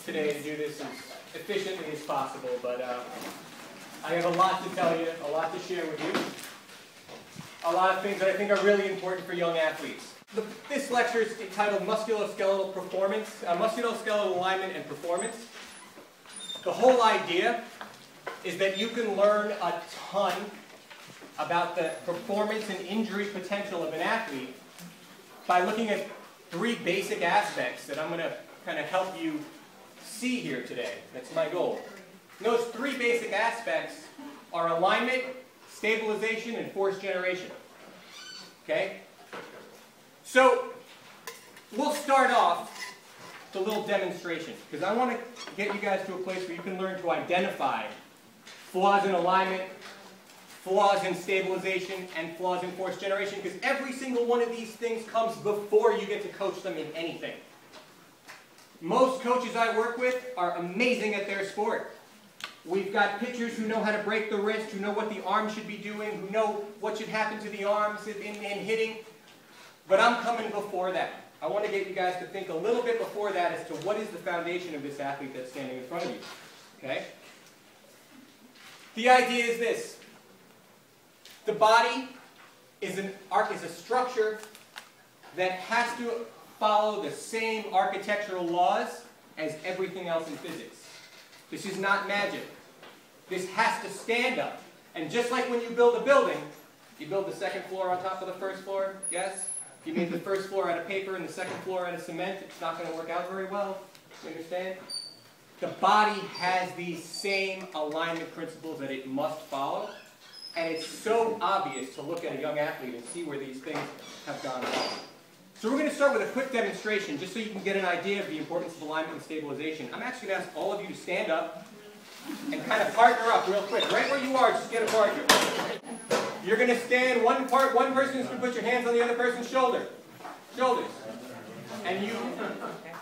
today to do this as efficiently as possible, but I have a lot to tell you, a lot to share with you. A lot of things that I think are really important for young athletes. This lecture is entitled Musculoskeletal Performance, Musculoskeletal Alignment and Performance. The whole idea is that you can learn a ton about the performance and injury potential of an athlete by looking at three basic aspects that I'm going to kind of help you see here today. That's my goal. And those three basic aspects are alignment, stabilization, and force generation. Okay? So, we'll start off with a little demonstration, because I want to get you guys to a place where you can learn to identify flaws in alignment, flaws in stabilization, and flaws in force generation, because every single one of these things comes before you get to coach them in anything. Most coaches I work with are amazing at their sport. We've got pitchers who know how to break the wrist, who know what the arm should be doing, who know what should happen to the arms in hitting. But I'm coming before that. I want to get you guys to think a little bit before that as to what is the foundation of this athlete that's standing in front of you. Okay? The idea is this. The body is a structure that has to follow the same architectural laws as everything else in physics. This is not magic. This has to stand up. And just like when you build a building, you build the second floor on top of the first floor, yes? You made the first floor out of paper and the second floor out of cement. It's not going to work out very well. You understand? The body has these same alignment principles that it must follow. And it's so obvious to look at a young athlete and see where these things have gone wrong. So we're going to start with a quick demonstration just so you can get an idea of the importance of alignment and stabilization. I'm actually going to ask all of you to stand up and kind of partner up real quick. Right where you are, just get a partner. You're going to stand one person is going to put your hands on the other person's shoulders. And you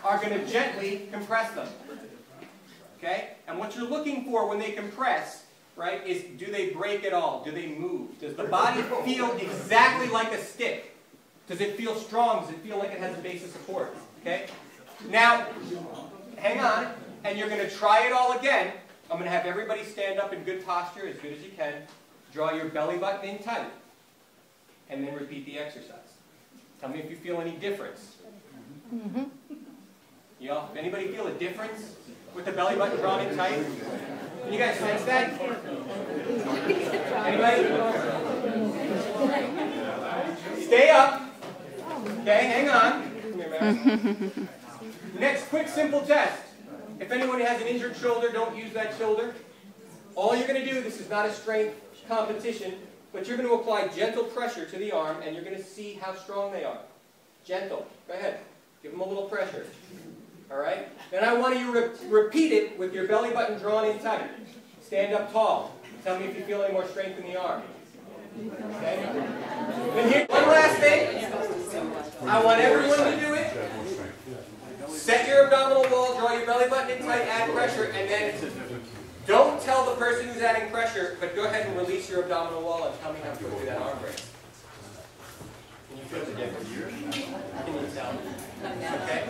are going to gently compress them. Okay? And what you're looking for when they compress, right, is do they break at all? Do they move? Does the body feel exactly like a stick? Does it feel strong? Does it feel like it has a base of support? Okay? Now, hang on, and you're going to try it all again. I'm going to have everybody stand up in good posture, as good as you can. Draw your belly button in tight. And then repeat the exercise. Tell me if you feel any difference. Mm-hmm. Anybody feel a difference with the belly button drawn in tight? Can you guys sense that? Anybody? Stay up. Okay, hang on. Come here, man. Next, quick, simple test. If anyone has an injured shoulder, don't use that shoulder. All you're going to do, this is not a strength competition, but you're going to apply gentle pressure to the arm, and you're going to see how strong they are. Gentle. Go ahead. Give them a little pressure. All right? Then I want you to repeat it with your belly button drawn in tight. Stand up tall. Tell me if you feel any more strength in the arm. Okay? And here, one last thing. I want everyone to do it. Set your abdominal wall, draw your belly button in tight, add pressure, and then don't tell the person who's adding pressure, but go ahead and release your abdominal wall and tell me how quickly that arm breaks. Can you feel the difference? Can you tell? Okay.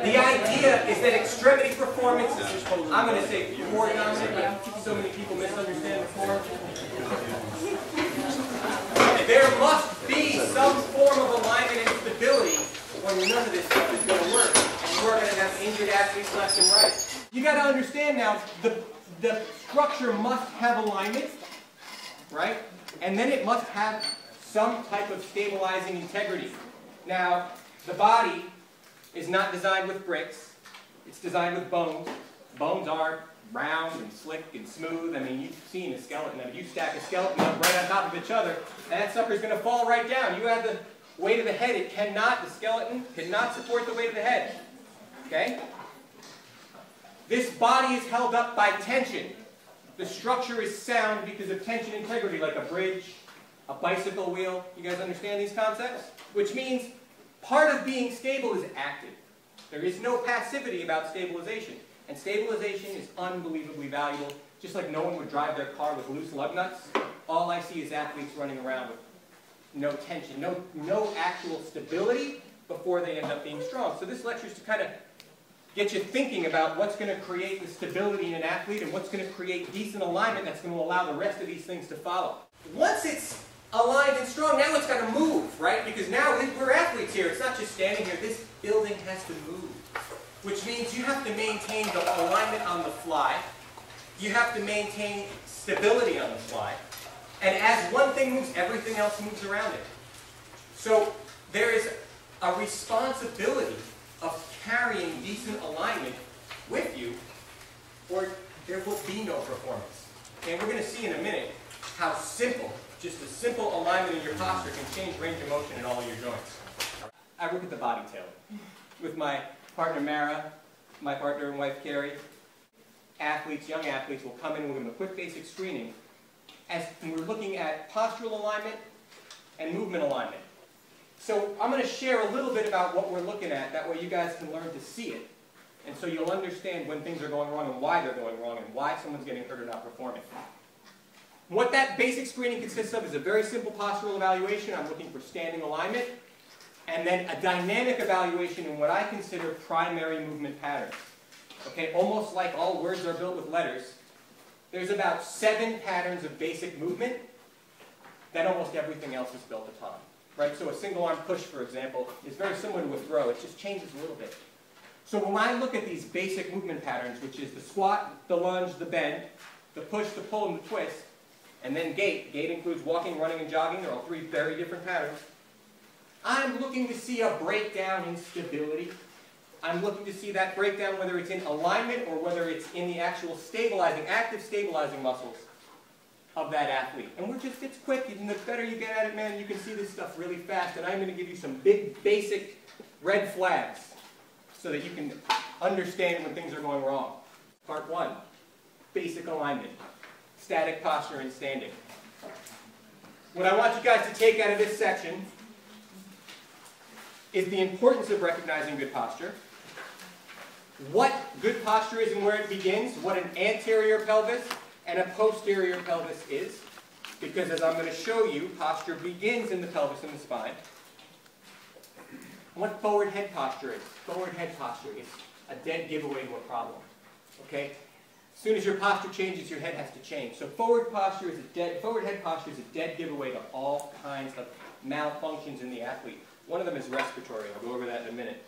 The idea is that extremity performance is, I'm going to say core dominant, but so many people misunderstand the core. There must be some form of alignment and stability when none of this stuff is going to work. And you are going to have injured athletes left and right. You got to understand now, the structure must have alignment, right? And then it must have some type of stabilizing integrity. Now, the body is not designed with bricks. It's designed with bones. Bones are round and slick and smooth. I mean, you've seen a skeleton. If you stack a skeleton up right on top of each other, that sucker's going to fall right down. You add the weight of the head, the skeleton cannot support the weight of the head. Okay? This body is held up by tension. The structure is sound because of tension integrity, like a bridge, a bicycle wheel. You guys understand these concepts? Which means part of being stable is active. There is no passivity about stabilization. And stabilization is unbelievably valuable. Just like no one would drive their car with loose lug nuts, all I see is athletes running around with no tension, no actual stability before they end up being strong. So this lecture is to kind of get you thinking about what's going to create the stability in an athlete and what's going to create decent alignment that's going to allow the rest of these things to follow. Once it's aligned and strong, now it's got to move, right? Because now we're athletes here. It's not just standing here. This building has to move, which means you have to maintain the alignment on the fly. You have to maintain stability on the fly. And as one thing moves, everything else moves around it. So there is a responsibility of carrying decent alignment with you, or there will be no performance. And we're going to see in a minute how simple, just a simple alignment in your posture can change range of motion in all of your joints. I work at the bodytailor with my partner Mara, my partner and wife Carrie. Athletes, young athletes, will come in and we'll give them a quick basic screening as we're looking at postural alignment and movement alignment. So I'm going to share a little bit about what we're looking at. That way you guys can learn to see it. And so you'll understand when things are going wrong and why they're going wrong and why someone's getting hurt or not performing. What that basic screening consists of is a very simple postural evaluation. I'm looking for standing alignment. And then a dynamic evaluation in what I consider primary movement patterns. Okay, almost like all words are built with letters, there's about 7 patterns of basic movement that almost everything else is built upon. Right? So a single arm push, for example, is very similar to a throw. It just changes a little bit. So when I look at these basic movement patterns, which is the squat, the lunge, the bend, the push, the pull, and the twist, and then gait. Gait includes walking, running, and jogging. They're all 3 very different patterns. I'm looking to see a breakdown in stability. I'm looking to see that breakdown whether it's in alignment or whether it's in the actual stabilizing, active stabilizing muscles of that athlete. And it's quick, and the better you get at it, man, you can see this stuff really fast. And I'm going to give you some big, basic red flags so that you can understand when things are going wrong. Part 1, basic alignment, static posture and standing. What I want you guys to take out of this section is the importance of recognizing good posture, what good posture is and where it begins, what an anterior pelvis and a posterior pelvis is, because as I'm going to show you, posture begins in the pelvis and the spine. And what forward head posture is. Forward head posture is a dead giveaway to a problem. Okay? As soon as your posture changes, your head has to change. So forward head posture is a dead giveaway to all kinds of malfunctions in the athlete. One of them is respiratory. I'll go over that in a minute.